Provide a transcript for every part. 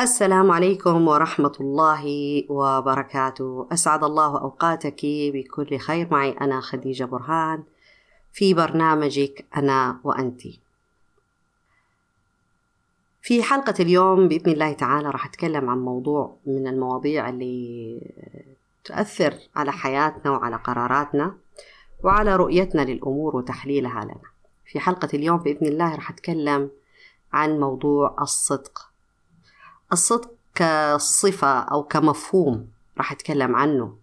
السلام عليكم ورحمة الله وبركاته. أسعد الله أوقاتك بكل خير. معي أنا خديجة برهان في برنامجك أنا وأنتي. في حلقة اليوم بإذن الله تعالى راح أتكلم عن موضوع من المواضيع اللي تؤثر على حياتنا وعلى قراراتنا وعلى رؤيتنا للأمور وتحليلها لنا. في حلقة اليوم بإذن الله راح أتكلم عن موضوع الصدق. الصدق كصفة أو كمفهوم راح أتكلم عنه،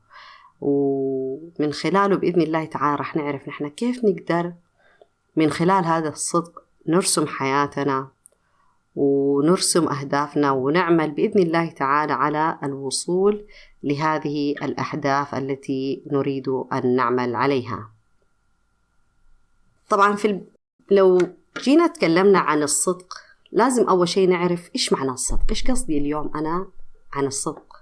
ومن خلاله بإذن الله تعالى راح نعرف نحن كيف نقدر من خلال هذا الصدق نرسم حياتنا ونرسم أهدافنا ونعمل بإذن الله تعالى على الوصول لهذه الأهداف التي نريد أن نعمل عليها. طبعا لو جينا تكلمنا عن الصدق لازم أول شيء نعرف إيش معنى الصدق، إيش قصدي اليوم أنا عن الصدق،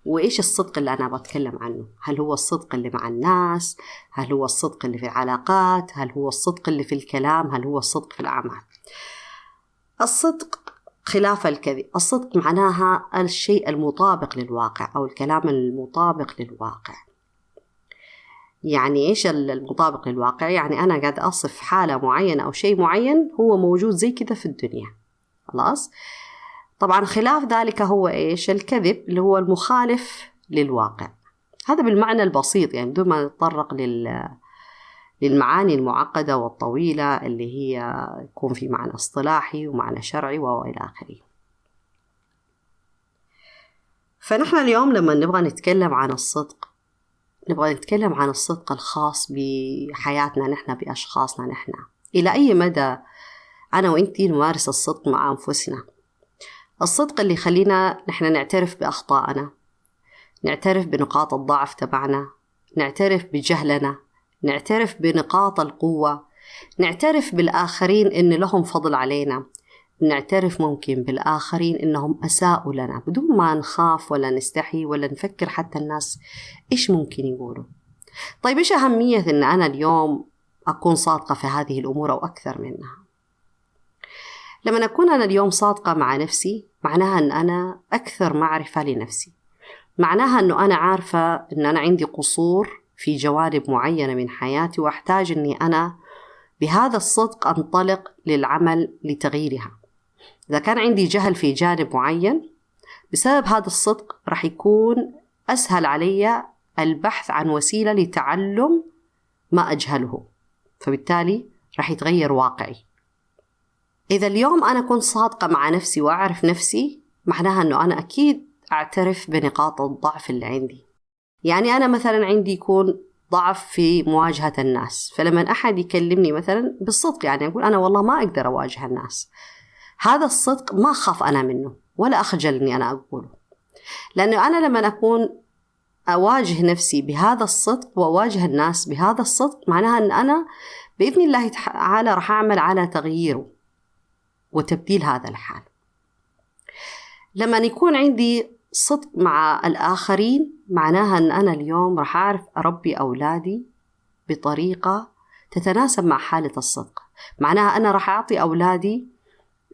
وإيش الصدق اللي أنا بتكلم عنه. هل هو الصدق اللي مع الناس؟ هل هو الصدق اللي في العلاقات؟ هل هو الصدق اللي في الكلام؟ هل هو الصدق في الأعمال؟ الصدق خلاف الكذب. الصدق معناها الشيء المطابق للواقع أو الكلام المطابق للواقع. يعني إيش المطابق للواقع؟ يعني أنا قاعد أصف حالة معينة أو شيء معين هو موجود زي كده في الدنيا، خلاص. طبعا خلاف ذلك هو إيش؟ الكذب اللي هو المخالف للواقع. هذا بالمعنى البسيط، يعني بدون ما نتطرق للمعاني المعقدة والطويلة اللي هي يكون في معنى اصطلاحي ومعنى شرعي وإلى آخره. فنحن اليوم لما نبغى نتكلم عن الصدق نبغى نتكلم عن الصدق الخاص بحياتنا نحن، بأشخاصنا نحن. إلى أي مدى أنا وإنتي نمارس الصدق مع أنفسنا؟ الصدق اللي يخلينا نحن نعترف بأخطائنا، نعترف بنقاط الضعف تبعنا، نعترف بجهلنا، نعترف بنقاط القوة، نعترف بالآخرين إن لهم فضل علينا، نعترف ممكن بالآخرين إنهم أساءوا لنا بدون ما نخاف ولا نستحي ولا نفكر حتى الناس إيش ممكن يقولوا. طيب إيش أهمية إن أنا اليوم أكون صادقة في هذه الأمور أو أكثر منها؟ لما أكون أنا اليوم صادقة مع نفسي معناها أن أنا أكثر معرفة لنفسي، معناها أنه أنا عارفة أن أنا عندي قصور في جوانب معينة من حياتي وأحتاج أني أنا بهذا الصدق أنطلق للعمل لتغييرها. إذا كان عندي جهل في جانب معين، بسبب هذا الصدق رح يكون أسهل علي البحث عن وسيلة لتعلم ما أجهله، فبالتالي رح يتغير واقعي. إذا اليوم أنا كنت صادقة مع نفسي وأعرف نفسي، معناها أنه أنا أكيد أعترف بنقاط الضعف اللي عندي. يعني أنا مثلا عندي يكون ضعف في مواجهة الناس، فلما أحد يكلمني مثلا بالصدق يعني أقول أنا والله ما أقدر أواجه الناس، هذا الصدق ما أخاف أنا منه ولا أخجل أني أنا أقوله، لأنه أنا لما أكون أواجه نفسي بهذا الصدق وأواجه الناس بهذا الصدق معناها أن أنا بإذن الله تعالى رح أعمل على تغييره وتبديل هذا الحال. لما يكون عندي صدق مع الآخرين معناها أن أنا اليوم رح أعرف أربي أولادي بطريقة تتناسب مع حالة الصدق. معناها أنا رح أعطي أولادي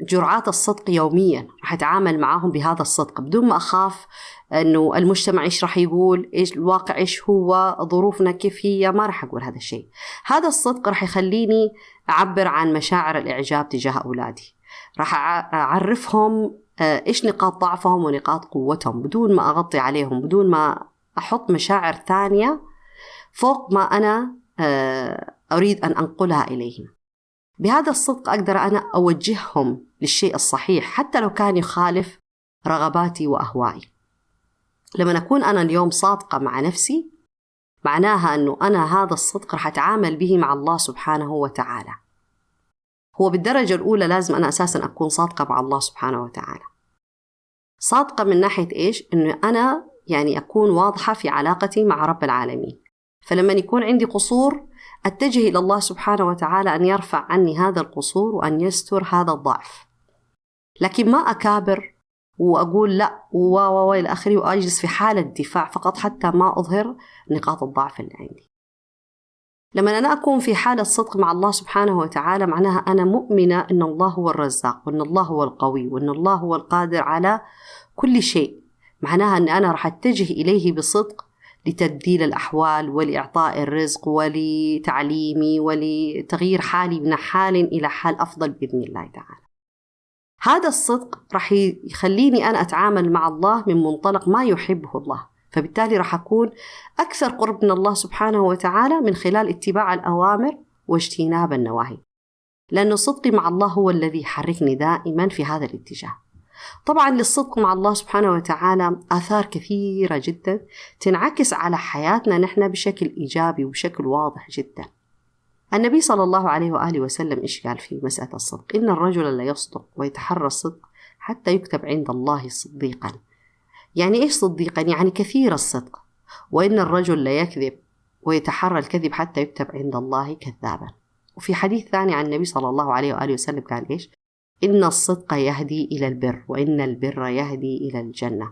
جرعات الصدق يوميا، رح أتعامل معهم بهذا الصدق بدون ما أخاف أنه المجتمع إيش رح يقول، إيش الواقع، إيش هو ظروفنا كيف هي. ما رح أقول هذا الشيء. هذا الصدق رح يخليني أعبر عن مشاعر الإعجاب تجاه أولادي، رح أعرفهم إيش نقاط ضعفهم ونقاط قوتهم بدون ما أغطي عليهم، بدون ما أحط مشاعر ثانية فوق ما أنا أريد أن أنقلها إليهم. بهذا الصدق أقدر أنا أوجههم للشيء الصحيح حتى لو كان يخالف رغباتي وأهوائي. لما أكون أنا اليوم صادقة مع نفسي معناها أنه أنا هذا الصدق رح أتعامل به مع الله سبحانه وتعالى. هو بالدرجة الأولى لازم أنا أساساً أكون صادقة مع الله سبحانه وتعالى. صادقة من ناحية إيش؟ إنه أنا يعني أكون واضحة في علاقتي مع رب العالمين، فلما يكون عندي قصور أتجه إلى الله سبحانه وتعالى أن يرفع عني هذا القصور وأن يستر هذا الضعف، لكن ما أكابر وأقول لا إلى آخره وأجلس في حالة دفاع فقط حتى ما أظهر نقاط الضعف اللي عندي. لما أنا أكون في حالة صدق مع الله سبحانه وتعالى معناها أنا مؤمنة أن الله هو الرزاق، وأن الله هو القوي، وأن الله هو القادر على كل شيء. معناها أن أنا راح أتجه إليه بصدق لتبديل الأحوال ولإعطاء الرزق ولتعليمي ولتغيير حالي من حال إلى حال أفضل بإذن الله تعالى. هذا الصدق راح يخليني أنا أتعامل مع الله من منطلق ما يحبه الله، فبالتالي راح أكون أكثر قرب من الله سبحانه وتعالى من خلال اتباع الأوامر واجتناب النواهي، لأن صدقي مع الله هو الذي يحركني دائما في هذا الاتجاه. طبعا للصدق مع الله سبحانه وتعالى آثار كثيرة جدا تنعكس على حياتنا نحن بشكل إيجابي وبشكل واضح جدا. النبي صلى الله عليه وآله وسلم إيش قال في مسألة الصدق؟ إن الرجل لا يصدق ويتحرى الصدق حتى يكتب عند الله صديقا. يعني إيش صديقا؟ يعني كثير الصدق. وإن الرجل لا يكذب ويتحرى الكذب حتى يكتب عند الله كذابا. وفي حديث ثاني عن النبي صلى الله عليه وآله وسلم قال إيش؟ إن الصدق يهدي إلى البر وإن البر يهدي إلى الجنة.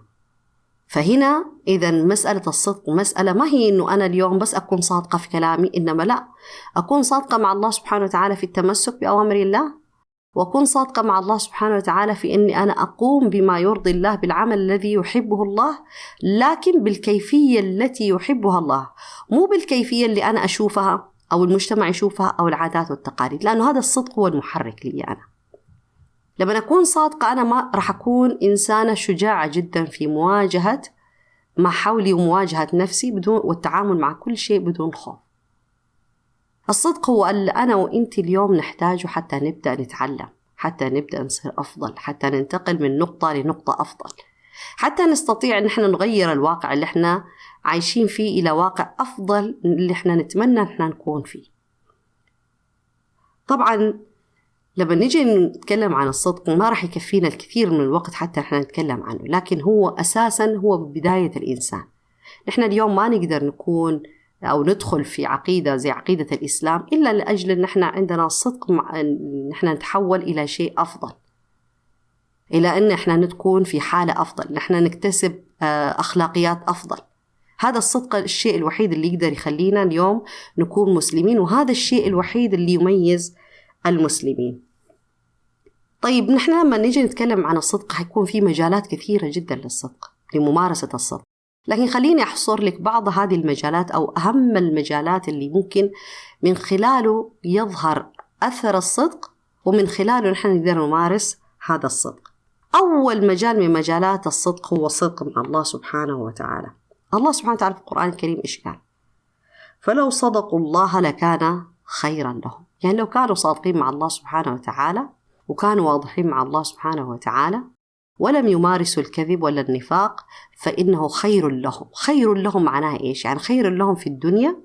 فهنا إذا مسألة الصدق مسألة ما هي إنه أنا اليوم بس أكون صادقة في كلامي، إنما لا، أكون صادقة مع الله سبحانه وتعالى في التمسك بأوامر الله، وأكون صادقة مع الله سبحانه وتعالى في إني أنا أقوم بما يرضي الله بالعمل الذي يحبه الله، لكن بالكيفية التي يحبها الله، مو بالكيفية اللي أنا أشوفها أو المجتمع يشوفها أو العادات والتقاليد، لأنه هذا الصدق هو المحرك لي أنا. لما أكون صادقة أنا ما راح أكون إنسانة شجاعة جدا في مواجهة ما حولي ومواجهة نفسي والتعامل مع كل شيء بدون خوف. الصدق هو اللي أنا وإنتي اليوم نحتاجه حتى نبدأ نتعلم، حتى نبدأ نصير أفضل، حتى ننتقل من نقطة لنقطة أفضل، حتى نستطيع أن احنا نغير الواقع اللي احنا عايشين فيه إلى واقع أفضل اللي احنا نتمنى ان احنا نكون فيه. طبعا لما نيجي نتكلم عن الصدق ما راح يكفينا الكثير من الوقت حتى احنا نتكلم عنه، لكن هو أساسا هو بداية الإنسان. نحن اليوم ما نقدر نكون أو ندخل في عقيدة زي عقيدة الإسلام إلا لأجل أن احنا عندنا الصدق أن احنا نتحول إلى شيء أفضل، إلى أن احنا نكون في حالة أفضل، نحن نكتسب أخلاقيات أفضل. هذا الصدق الشيء الوحيد اللي يقدر يخلينا اليوم نكون مسلمين، وهذا الشيء الوحيد اللي يميز المسلمين. طيب نحن لما نيجي نتكلم عن الصدق هيكون في مجالات كثيرة جدا للصدق، لممارسة الصدق، لكن خليني أحصر لك بعض هذه المجالات أو أهم المجالات اللي ممكن من خلاله يظهر أثر الصدق ومن خلاله نحن نقدر نمارس هذا الصدق. أول مجال من مجالات الصدق هو الصدق مع الله سبحانه وتعالى. الله سبحانه وتعالى في القرآن الكريم إيش قال؟ فلو صدقوا الله لكان خيرا لهم. يعني لو كانوا صادقين مع الله سبحانه وتعالى وكانوا واضحين مع الله سبحانه وتعالى ولم يمارسوا الكذب ولا النفاق فإنه خير لهم. خير لهم معناها إيش؟ يعني خير لهم في الدنيا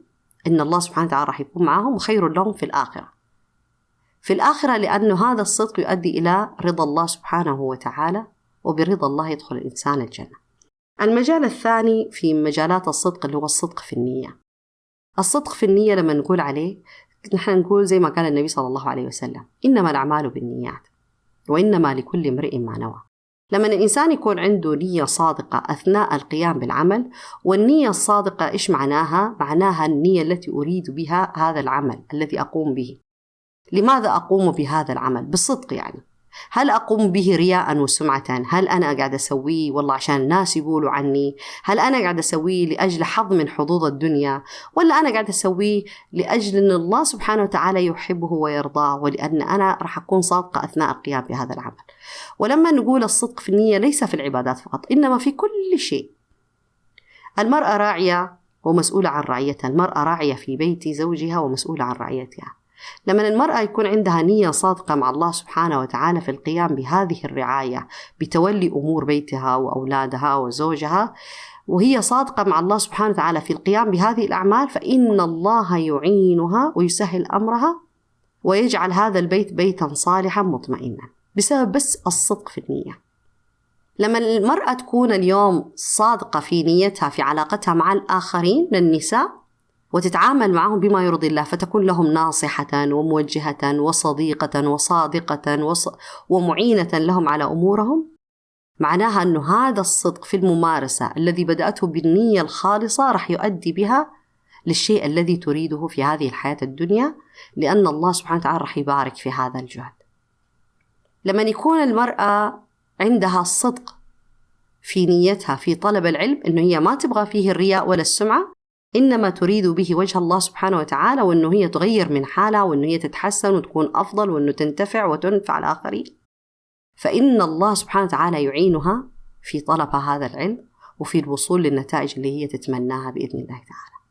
إن الله سبحانه وتعالى راح يكون معهم، وخير لهم في الآخرة. في الآخرة لأنه هذا الصدق يؤدي إلى رضا الله سبحانه وتعالى، وبرضا الله يدخل الإنسان الجنة. المجال الثاني في مجالات الصدق اللي هو الصدق في النية. الصدق في النية لما نقول عليه نحن نقول زي ما قال النبي صلى الله عليه وسلم إنما الأعمال بالنيات وإنما لكل امرئ ما نوى. لما الإنسان يكون عنده نية صادقة أثناء القيام بالعمل، والنية الصادقة إيش معناها؟ معناها النية التي أريد بها هذا العمل الذي أقوم به. لماذا أقوم بهذا العمل؟ بالصدق. يعني هل أقوم به رياء وسمعة؟ هل أنا قاعد أسويه والله عشان الناس يقولوا عني؟ هل أنا قاعد أسويه لأجل حظ من حظوظ الدنيا؟ ولا أنا قاعد أسويه لأجل أن الله سبحانه وتعالى يحبه ويرضاه، ولأن أنا راح أكون صادقة أثناء القيام بهذا العمل؟ ولما نقول الصدق في النية ليس في العبادات فقط، إنما في كل شيء. المرأة راعية ومسؤولة عن رعيتها، المرأة راعية في بيت زوجها ومسؤولة عن رعيتها. لما المرأة يكون عندها نية صادقة مع الله سبحانه وتعالى في القيام بهذه الرعاية، بتولي أمور بيتها وأولادها وزوجها، وهي صادقة مع الله سبحانه وتعالى في القيام بهذه الأعمال، فإن الله يعينها ويسهل أمرها ويجعل هذا البيت بيتا صالحا مطمئنا بسبب بس الصدق في النية. لما المرأة تكون اليوم صادقة في نيتها في علاقتها مع الآخرين من النساء وتتعامل معهم بما يرضي الله، فتكون لهم ناصحة وموجهة وصديقة وصادقة ومعينة لهم على أمورهم، معناها أنه هذا الصدق في الممارسة الذي بدأته بالنية الخالصة رح يؤدي بها للشيء الذي تريده في هذه الحياة الدنيا، لأن الله سبحانه وتعالى رح يبارك في هذا الجهد. لما يكون المرأة عندها الصدق في نيتها في طلب العلم، إنه هي ما تبغى فيه الرياء ولا السمعة، إنما تريد به وجه الله سبحانه وتعالى، وإنه هي تغير من حالها، وإنه هي تتحسن وتكون أفضل، وإنه تنتفع وتنفع الآخرين، فإن الله سبحانه وتعالى يعينها في طلب هذا العلم وفي الوصول للنتائج اللي هي تتمناها بإذن الله تعالى.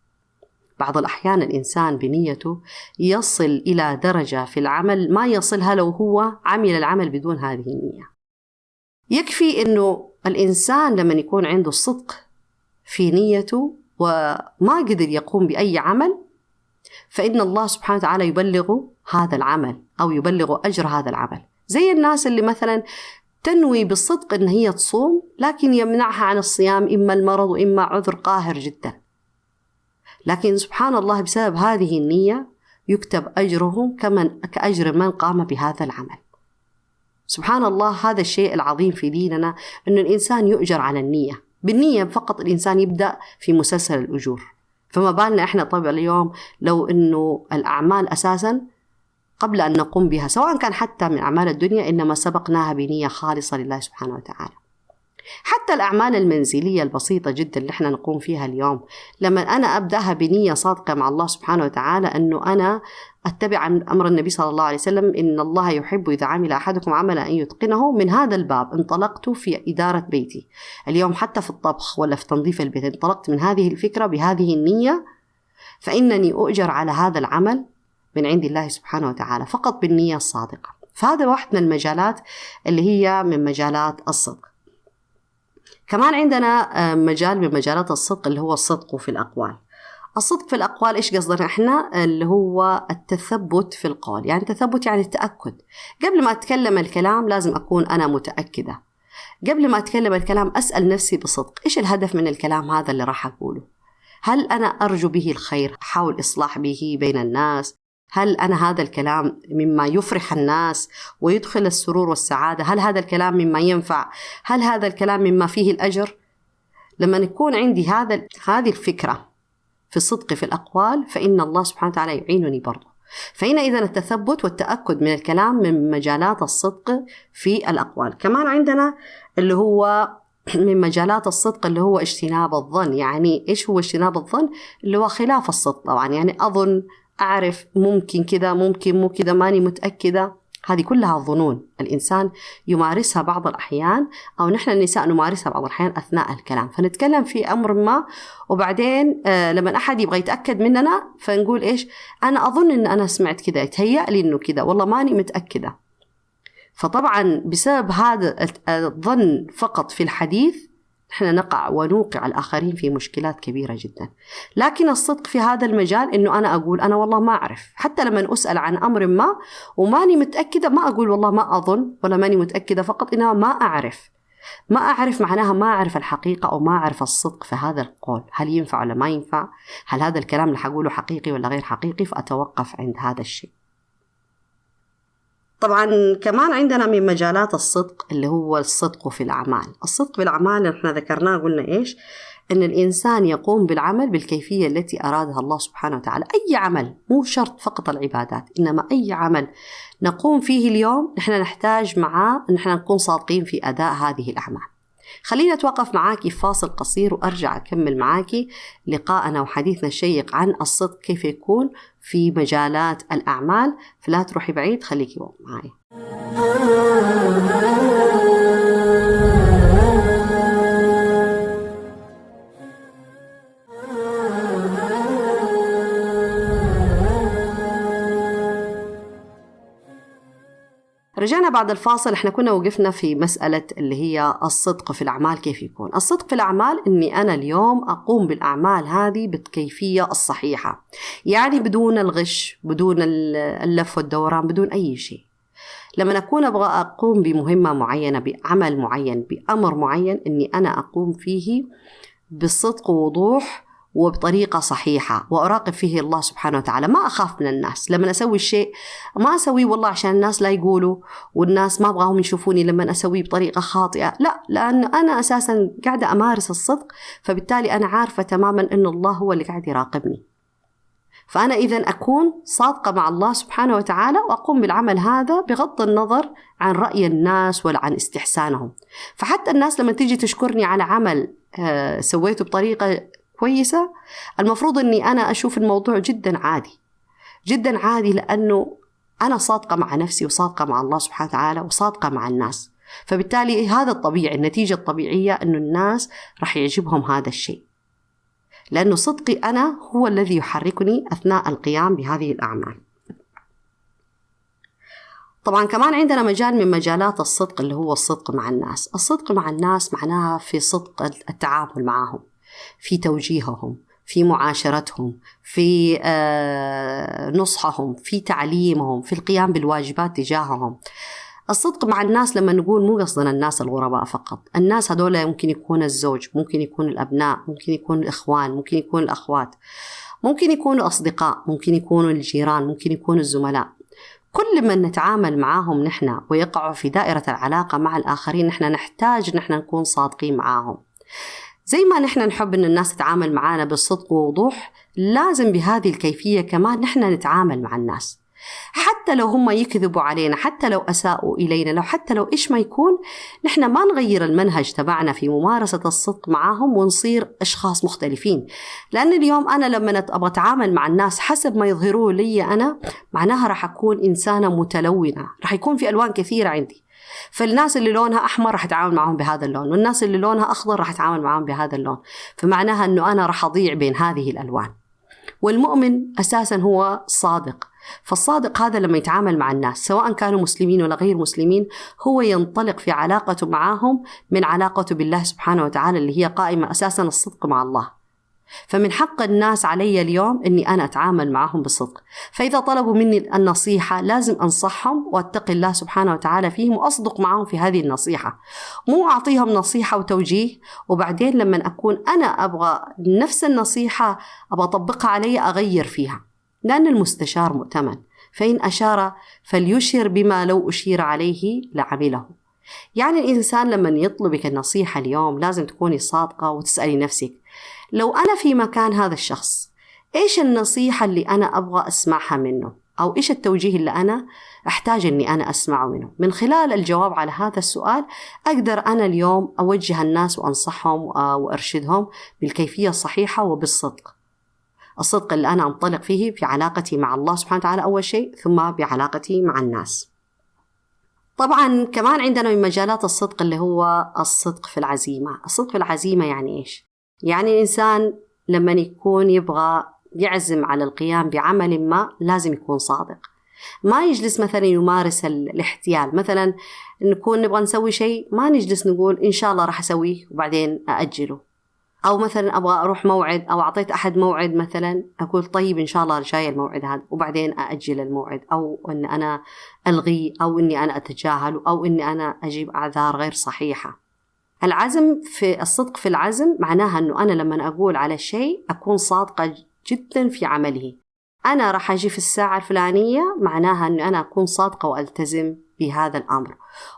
بعض الأحيان الإنسان بنيته يصل إلى درجة في العمل ما يصلها لو هو عمل العمل بدون هذه النية. يكفي أنه الإنسان لما يكون عنده الصدق في نيته وما قدر يقوم بأي عمل، فإن الله سبحانه وتعالى يبلغ هذا العمل أو يبلغ أجر هذا العمل. زي الناس اللي مثلا تنوي بالصدق أن هي تصوم، لكن يمنعها عن الصيام إما المرض وإما عذر قاهر جدا، لكن سبحان الله بسبب هذه النية يكتب أجرهم كأجر من قام بهذا العمل. سبحان الله، هذا الشيء العظيم في ديننا، أن الإنسان يؤجر على النية. بالنية فقط الإنسان يبدأ في مسلسل الأجور، فما بالنا إحنا طبعا اليوم لو أنه الأعمال أساسا قبل أن نقوم بها سواء كان حتى من أعمال الدنيا إنما سبقناها بنية خالصة لله سبحانه وتعالى. حتى الأعمال المنزلية البسيطة جدا اللي احنا نقوم فيها اليوم، لما أنا أبدأها بنية صادقة مع الله سبحانه وتعالى أنه أنا أتبع أمر النبي صلى الله عليه وسلم، إن الله يحب إذا عمل أحدكم عملا أن يتقنه، من هذا الباب انطلقت في إدارة بيتي اليوم، حتى في الطبخ ولا في تنظيف البيت انطلقت من هذه الفكرة بهذه النية، فإنني أؤجر على هذا العمل من عند الله سبحانه وتعالى فقط بالنية الصادقة. فهذا واحد من المجالات اللي هي من مجالات الصدق. كمان عندنا مجال من مجالات الصدق اللي هو الصدق في الأقوال. الصدق في الأقوال إيش قصدنا إحنا؟ اللي هو التثبت في القول، يعني التثبت يعني التأكد. قبل ما أتكلم الكلام لازم أكون أنا متأكدة، قبل ما أتكلم الكلام أسأل نفسي بصدق إيش الهدف من الكلام هذا اللي راح أقوله؟ هل أنا أرجو به الخير، أحاول إصلاح به بين الناس؟ هل أنا هذا الكلام مما يفرح الناس ويدخل السرور والسعادة؟ هل هذا الكلام مما ينفع؟ هل هذا الكلام مما فيه الأجر؟ لما يكون عندي هذه الفكرة في الصدق في الأقوال، فإن الله سبحانه وتعالى يعينني برضه. فهنا إذن التثبت والتأكد من الكلام من مجالات الصدق في الأقوال. كمان عندنا اللي هو من مجالات الصدق اللي هو اجتناب الظن. يعني إيش هو اجتناب الظن؟ اللي هو خلاف الصدق طبعا، يعني أظن، أعرف، ممكن كذا، ممكن مو كذا، ماني متأكدة. هذه كلها ظنون الإنسان يمارسها بعض الأحيان، أو نحن النساء نمارسها بعض الأحيان أثناء الكلام. فنتكلم في أمر ما وبعدين لما أحد يبغى يتأكد مننا فنقول إيش؟ أنا أظن إن أنا سمعت كذا، يتهيأ لي إنه كذا، والله ماني متأكدة. فطبعا بسبب هذا الظن فقط في الحديث نحن نقع ونوقع الآخرين في مشكلات كبيرة جدا. لكن الصدق في هذا المجال إنه أنا أقول أنا والله ما أعرف، حتى لما أسأل عن أمر ما وماني متأكدة ما أقول والله ما أظن ولا ماني متأكدة، فقط إنها ما أعرف. ما أعرف معناها ما أعرف الحقيقة أو ما أعرف الصدق في هذا القول، هل ينفع ولا ما ينفع، هل هذا الكلام اللي حقوله حقيقي ولا غير حقيقي، فأتوقف عند هذا الشيء. طبعا كمان عندنا من مجالات الصدق اللي هو الصدق في الأعمال. الصدق في الأعمال احنا ذكرناه قلنا إيش؟ إن الإنسان يقوم بالعمل بالكيفية التي أرادها الله سبحانه وتعالى. أي عمل، مو شرط فقط العبادات، إنما أي عمل نقوم فيه اليوم نحن نحتاج معاه أن نحن نكون صادقين في أداء هذه الأعمال. خلينا نتوقف معاكي فاصل قصير وأرجع أكمل معاكي لقاءنا وحديثنا الشيق عن الصدق كيف يكون في مجالات الأعمال. فلا تروحي بعيد، خليكي معايا. رجعنا بعد الفاصل. احنا كنا وقفنا في مسألة اللي هي الصدق في الأعمال كيف يكون. الصدق في الأعمال إني أنا اليوم أقوم بالأعمال هذه بالكيفية الصحيحة، يعني بدون الغش، بدون اللف والدوران، بدون أي شيء. لما أكون أبغى أقوم بمهمة معينة، بعمل معين، بأمر معين، إني أنا أقوم فيه بصدق ووضوح وبطريقة صحيحة، وأراقب فيه الله سبحانه وتعالى. ما أخاف من الناس. لما أسوي الشيء ما أسويه والله عشان الناس لا يقولوا والناس ما أبغاهم يشوفوني لما أسويه بطريقة خاطئة، لا، لأن أنا أساسا قاعدة أمارس الصدق، فبالتالي أنا عارفة تماما أن الله هو اللي قاعد يراقبني. فأنا إذن أكون صادقة مع الله سبحانه وتعالى وأقوم بالعمل هذا بغض النظر عن رأي الناس ولا عن استحسانهم. فحتى الناس لما تيجي تشكرني على عمل سويته بطريقة كويسة، المفروض أني أنا أشوف الموضوع جدا عادي، جدا عادي، لأنه أنا صادقة مع نفسي وصادقة مع الله سبحانه وتعالى وصادقة مع الناس. فبالتالي هذا الطبيعي، النتيجة الطبيعية أنه الناس رح يعجبهم هذا الشيء، لأنه صدقي أنا هو الذي يحركني أثناء القيام بهذه الأعمال. طبعا كمان عندنا مجال من مجالات الصدق اللي هو الصدق مع الناس. الصدق مع الناس معناها في صدق التعامل معهم، في توجيههم، في معاشرتهم، في نصحهم، في تعليمهم، في القيام بالواجبات تجاههم. الصدق مع الناس لما نقول مو قصدنا الناس الغرباء فقط، الناس هذول ممكن يكون الزوج، ممكن يكون الأبناء، ممكن يكون الإخوان، ممكن يكون الأخوات، ممكن يكونوا أصدقاء، ممكن يكونوا الجيران، ممكن يكونوا الزملاء. كل من نتعامل معهم نحن ويقعوا في دائرة العلاقة مع الآخرين نحن نحتاج نحن نكون صادقين معهم. زي ما نحن نحب أن الناس تتعامل معنا بالصدق ووضوح، لازم بهذه الكيفية كمان نحن نتعامل مع الناس، حتى لو هم يكذبوا علينا، حتى لو أساءوا إلينا، لو حتى لو إيش ما يكون، نحن ما نغير المنهج تبعنا في ممارسة الصدق معهم ونصير أشخاص مختلفين. لأن اليوم أنا لما أبغى أتعامل مع الناس حسب ما يظهروه لي أنا، معناها رح أكون إنسانة متلونة، رح يكون في ألوان كثيرة عندي. فالناس اللي لونها أحمر رح أتعامل معهم بهذا اللون، والناس اللي لونها أخضر رح أتعامل معهم بهذا اللون. فمعناها أنه أنا رح أضيع بين هذه الألوان. والمؤمن أساسا هو صادق، فالصادق هذا لما يتعامل مع الناس سواء كانوا مسلمين ولا غير مسلمين، هو ينطلق في علاقته معهم من علاقته بالله سبحانه وتعالى اللي هي قائمة أساسا الصدق مع الله. فمن حق الناس علي اليوم أني أنا أتعامل معهم بالصدق. فإذا طلبوا مني النصيحة لازم أنصحهم وأتقي الله سبحانه وتعالى فيهم وأصدق معهم في هذه النصيحة، مو أعطيهم نصيحة وتوجيه وبعدين لما أكون أنا أبغى نفس النصيحة أبغى أطبقها علي أغير فيها. لأن المستشار مؤتمن، فإن أشار فليشر بما لو أشير عليه لعمله. يعني الإنسان لما يطلبك النصيحة اليوم لازم تكوني صادقة وتسألي نفسك، لو أنا في مكان هذا الشخص إيش النصيحة اللي أنا أبغى أسمعها منه، أو إيش التوجيه اللي أنا أحتاج أني أنا أسمعه منه. من خلال الجواب على هذا السؤال أقدر أنا اليوم أوجه الناس وأنصحهم وأرشدهم بالكيفية الصحيحة وبالصدق. الصدق اللي أنا أنطلق فيه في علاقتي مع الله سبحانه وتعالى أول شيء، ثم بعلاقتي مع الناس. طبعا كمان عندنا من مجالات الصدق اللي هو الصدق في العزيمة. الصدق في العزيمة يعني إيش؟ يعني الإنسان لما يكون يبغى يعزم على القيام بعمل ما لازم يكون صادق، ما يجلس مثلا يمارس الاحتيال. مثلا نكون نبغى نسوي شيء ما نجلس نقول إن شاء الله راح أسويه وبعدين أأجله، أو مثلا أبغى أروح موعد أو أعطيت أحد موعد مثلا أقول طيب إن شاء الله جاي الموعد هذا وبعدين أأجل الموعد، أو أن أنا ألغي، أو أني أنا أتجاهل، أو أني أنا أجيب أعذار غير صحيحة. العزم في الصدق في العزم معناها أنه أنا لما أقول على شيء أكون صادقة جدا في عمله. أنا راح أجي في الساعة الفلانية معناها أنه أنا أكون صادقة وألتزم بهذا الأمر.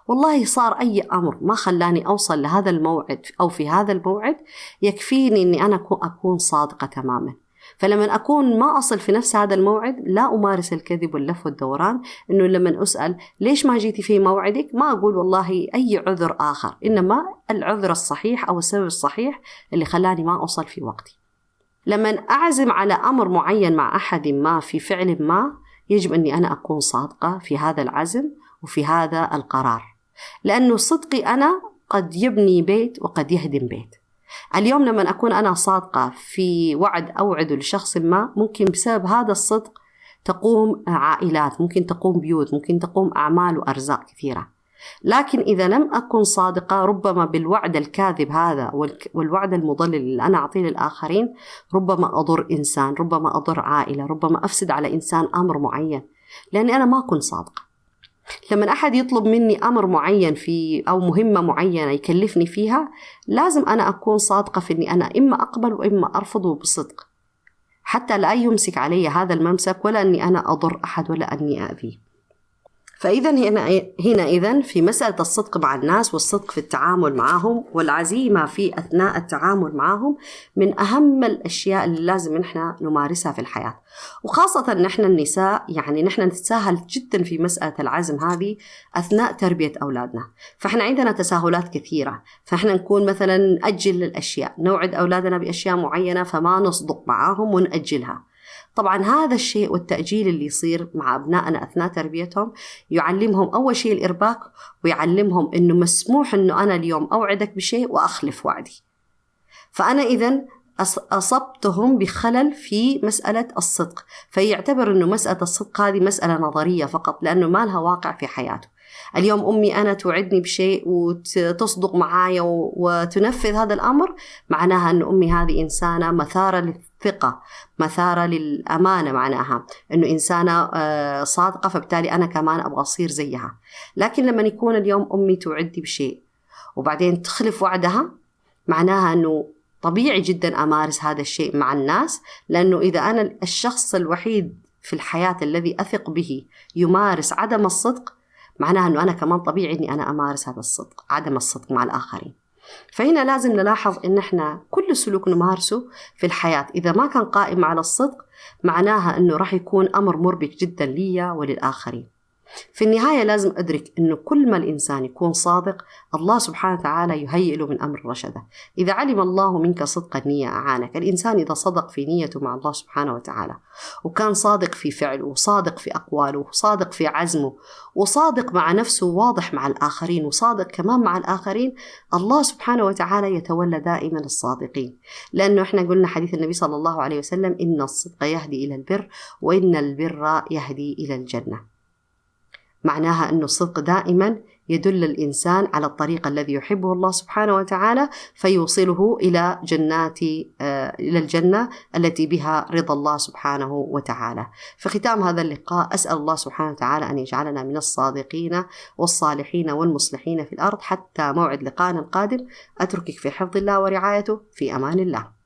والله صار أي أمر ما خلاني أوصل لهذا الموعد أو في هذا الموعد يكفيني أني أنا أكون صادقة تماما. فلما أكون ما أصل في نفس هذا الموعد لا أمارس الكذب واللف والدوران، إنه لما أسأل ليش ما جيتي في موعدك ما أقول والله أي عذر آخر، إنما العذر الصحيح أو السبب الصحيح اللي خلاني ما أوصل في وقتي. لما أعزم على أمر معين مع أحد ما في فعل ما يجب أني أنا أكون صادقة في هذا العزم وفي هذا القرار، لأنه صدقي أنا قد يبني بيت وقد يهدم بيت. اليوم لما أكون أنا صادقة في وعد أوعده لشخص ما، ممكن بسبب هذا الصدق تقوم عائلات، ممكن تقوم بيوت، ممكن تقوم أعمال وأرزاق كثيرة. لكن إذا لم أكن صادقة ربما بالوعد الكاذب هذا والوعد المضلل اللي أنا أعطيه للآخرين ربما أضر إنسان، ربما أضر عائلة، ربما أفسد على إنسان أمر معين، لأني أنا ما كنت صادقة. لما أحد يطلب مني أمر معين في أو مهمة معينة يكلفني فيها لازم أنا أكون صادقة في أني أنا إما أقبل وإما أرفضه بصدق، حتى لا يمسك علي هذا الممسك ولا أني أنا أضر أحد ولا أني أذيه. فإذا هنا إذن في مسألة الصدق مع الناس والصدق في التعامل معهم والعزيمة في أثناء التعامل معهم من أهم الأشياء اللي لازم نحن نمارسها في الحياة. وخاصة نحن النساء، يعني نحن نتساهل جدا في مسألة العزم هذه أثناء تربية أولادنا. فإحنا عندنا تساهلات كثيرة، فإحنا نكون مثلا نأجل الأشياء، نوعد أولادنا بأشياء معينة فما نصدق معاهم ونأجلها. طبعا هذا الشيء والتأجيل اللي يصير مع أبنائنا أثناء تربيتهم يعلمهم أول شيء الإرباك، ويعلمهم أنه مسموح أنه أنا اليوم أوعدك بشيء وأخلف وعدي. فأنا إذن أصبتهم بخلل في مسألة الصدق، فيعتبر أنه مسألة الصدق هذه مسألة نظرية فقط، لأنه ما لها واقع في حياته. اليوم أمي أنا توعدني بشيء وتصدق معايا وتنفذ هذا الأمر، معناها أن أمي هذه إنسانة مثارة للثقة، مثارة للأمانة، معناها أنه إنسانة صادقة، فبالتالي أنا كمان أبغى أصير زيها. لكن لما يكون اليوم أمي توعدني بشيء وبعدين تخلف وعدها، معناها أنه طبيعي جدا أمارس هذا الشيء مع الناس، لأنه إذا أنا الشخص الوحيد في الحياة الذي أثق به يمارس عدم الصدق، معناها أنه أنا كمان طبيعي أني أنا أمارس هذا الصدق، عدم الصدق مع الآخرين. فهنا لازم نلاحظ أن إحنا كل سلوك نمارسه في الحياة إذا ما كان قائم على الصدق، معناها أنه راح يكون أمر مربك جدا لي وللآخرين. في النهاية لازم أدرك أنه كل ما الإنسان يكون صادق، الله سبحانه وتعالى يهيئ له من أمر رشده. إذا علم الله منك صدق النية أعانك. الإنسان إذا صدق في نيته مع الله سبحانه وتعالى، وكان صادق في فعله، وصادق في أقواله، وصادق في عزمه، وصادق مع نفسه، وواضح مع الآخرين، وصادق كمان مع الآخرين، الله سبحانه وتعالى يتولى دائما الصادقين. لأنه إحنا قلنا حديث النبي صلى الله عليه وسلم: إن الصدق يهدي إلى البر، وإن البر يهدي إلى الجنة. معناها أن الصدق دائما يدل الإنسان على الطريق الذي يحبه الله سبحانه وتعالى، فيوصله إلى إلى الجنة التي بها رضا الله سبحانه وتعالى. في ختام هذا اللقاء أسأل الله سبحانه وتعالى أن يجعلنا من الصادقين والصالحين والمصلحين في الأرض. حتى موعد لقاءنا القادم، أتركك في حفظ الله ورعايته، في أمان الله.